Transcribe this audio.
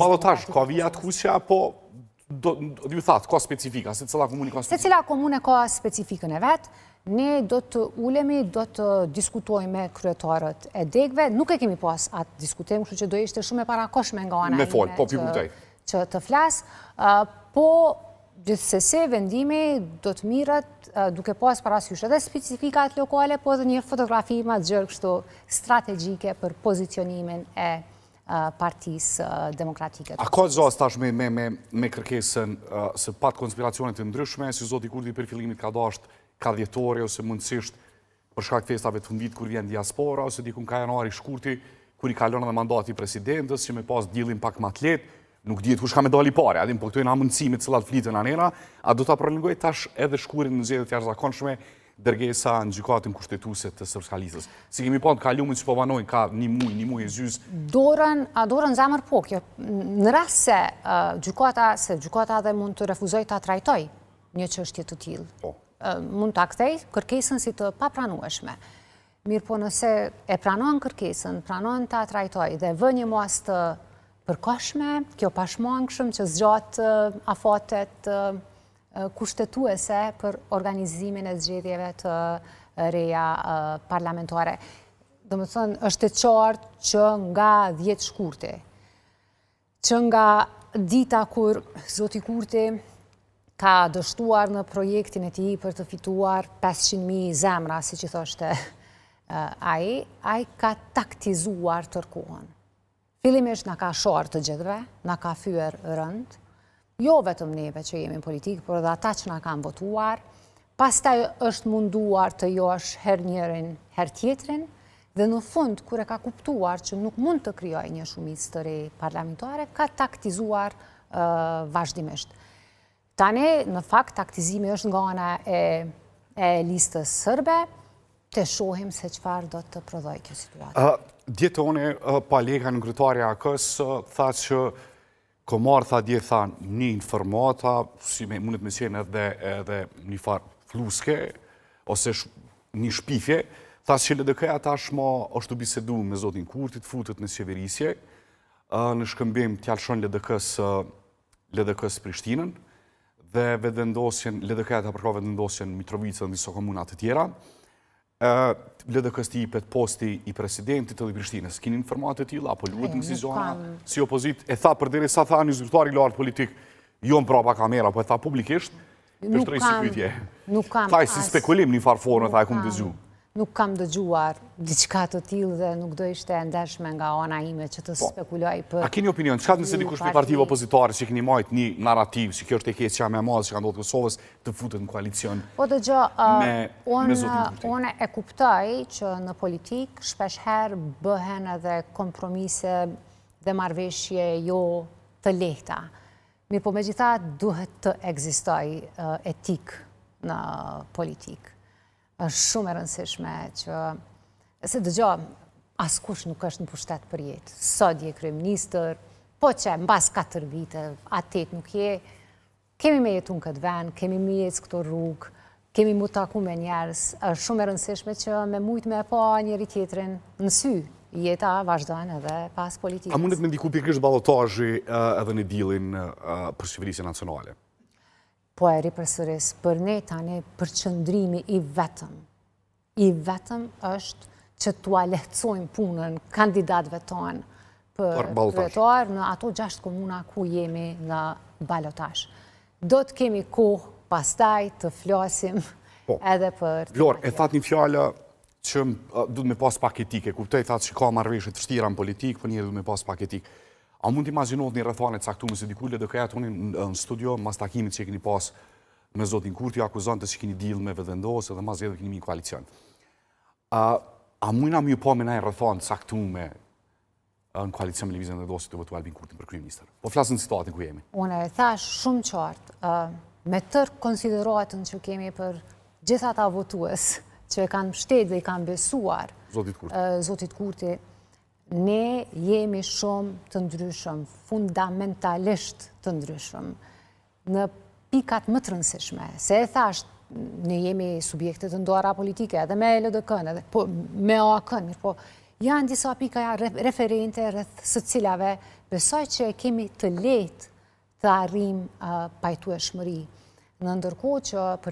Ballotash, ka vijat kusja, po do ju thatë, ka specifika, se cila komune ka specifika? Se cila komune ka specifikën e vetë, ne do të ulemi, do të diskutojmë me kryetarët e degve, nuk e kemi pas atë diskutim, kështu që do ishte shumë e parakoshme nga ana ime që të flasë, po gjithsesi vendimi do të mirët duke pas parasysh edhe specifikat lokale, po edhe një fotografi ma të gjërë kështu strategjike për pozicionimin e partisë demokratike. A ka gjas tash me kërkesën se pat konspiracionet të ndryshme, si zoti Kurti për fillimit ka dasht ka dhjetore, ose mundësisht për shkak festave të fundit kur vjen diaspora, ose dikun ka janari shkurti, kur i kalon edhe mandati presidentës, që me pas dilin pak ma të letë, nuk dihet kush ka me dali pare, adin, po këto janë mundësimet cilat flitën anena, a do ta prolongoj tash edhe shkurin në zgjedhjet jashtëzakonshme dërgesa në gjykatën kushtetuese të Sërbskalisës. Si kemi pa të kalumin që po vanojnë ka një muj e zyz. Dorën zemër po, kjo. Në rast se gjykata dhe mund të refuzoj të trajtoj një çështje të tillë. Mund të akthej kërkesën si të papranueshme. Mirë po nëse e pranon kërkesën, pranon të trajtoj dhe vë një mos të përkohshme, kjo pashmangshëm që zgjat afatet kushtetuese për organizimin e zgjedhjeve të reja parlamentare. Do më thënë, është e qartë që nga 10 shkurti, që nga dita kur zoti Kurti ka dështuar në projektin e tij për të fituar 500.000 zemra, si që thoshte ai ka taktizuar tërkohën. Fillimisht na ka sharë të gjithëve, na ka fyer rënd, jo vetëm neve që jemi në politikë, por edhe ata që na kanë votuar, pastaj është munduar të josh her njërin, her tjetrin, dhe në fund, kur e ka kuptuar që nuk mund të krijoj një shumicë të re parlamentare, ka taktizuar vazhdimisht. Tani, në fakt, taktizimi është nga ana e listës sërbe, të shohim se çfarë do të prodhoj kjo situatë. Djetone, Paleka në kryetari AK-s, tha që komar tha një informata, si mundet me qenë edhe një farë fluske, ose një shpifje, tha që LDK-ja tashma është të bisedu me zotin Kurtit, futet në qeverisje, në shkëmbim t'jalshon LDK-s Prishtinën, dhe LDK-ja ta përka vendendosjen Mitrovica dhe njëso komunat të tjera, LDK-s t'i jipet posti i presidentit të dhe Prishtinës. Kini informatë të tilla, apo luet në si zona, si opozit, e tha përderi sa tha një zyrtar i lartë politik, jo në prapa kamera, po e tha publikisht, për shtrej sikujtje. Thaj si spekulim një farforme, tha e kumë dëgju. Nuk kam dëgjuar diçka të tillë dhe nuk do ishte ndershme nga ana ime që të spekuloj për... A keni opinion, çka nëse dikush për partive opozitare që keni majt një narrativ, që kjo është e keqja më e madhe që ka ndodhur Kosovës, të futet në koalicion? Po dëgjoj, unë e kuptoj që në politik shpeshherë bëhen edhe kompromise dhe marrëveshje jo të lehta. Mirë po megjithatë duhet të ekzistojë etik në politikë. Është shumë e rëndësishme që, se dëgjoj, askush nuk është në pushtet për jetë. Sot je kryeministër, po që mbas 4 vite, atet nuk je, kemi me jetu në këtë vend, kemi me jetë këto rrugë, kemi mu taku me njerës, është shumë e rëndësishme që me mujt me pa njëri tjetrin në sy, jeta vazhdojnë edhe pas politikës. A mundet me ndiku pikërisht ballotazhi edhe në dealin për qeverisjen nacionale? Po e ri përsëris, për ne tani përqëndrimi i vetëm është që t'ua lehtësojmë punën kandidatëve tonë për kryetar në ato 6 komuna ku jemi në balotazh. Do të kemi kohë pastaj të flasim edhe për... Vlorë, e thatë një fjallë që du të me pas pak etike, kuptoj thatë që ka marrëveshje të vështira në politikë, për një du të me pas pak etikë. A mund t'imagjinot një rrethane caktuar se dikuj LDK-ja toni në studio, mas takimit që e keni pas me zotin Kurti, akuzantës që keni deal me vetëvendosje dhe mas edhe keni një koalicion. A mujna më ju po me një rrethane caktuar në koalicion me Lëvizjen e Vendosjes të votu Albin Kurti për kryeministër? Po flasën në situatin ku jemi. Unë e thash shumë qartë, me tërë konsideratën që kemi për gjitha ata votues që e kanë mbështetur dhe i kanë besuar zotit Kurti, ne jemi shumë të ndryshëm, fundamentalisht të ndryshëm, në pikat më të rëndësishme. Se e thash, ne jemi subjekte të ndora politike, edhe me LDK-n, edhe me AK-n, po janë disa pika referente rreth së cilave besoj që kemi të lehtë të arrim pajtueshmëri. Në ndërkohë që për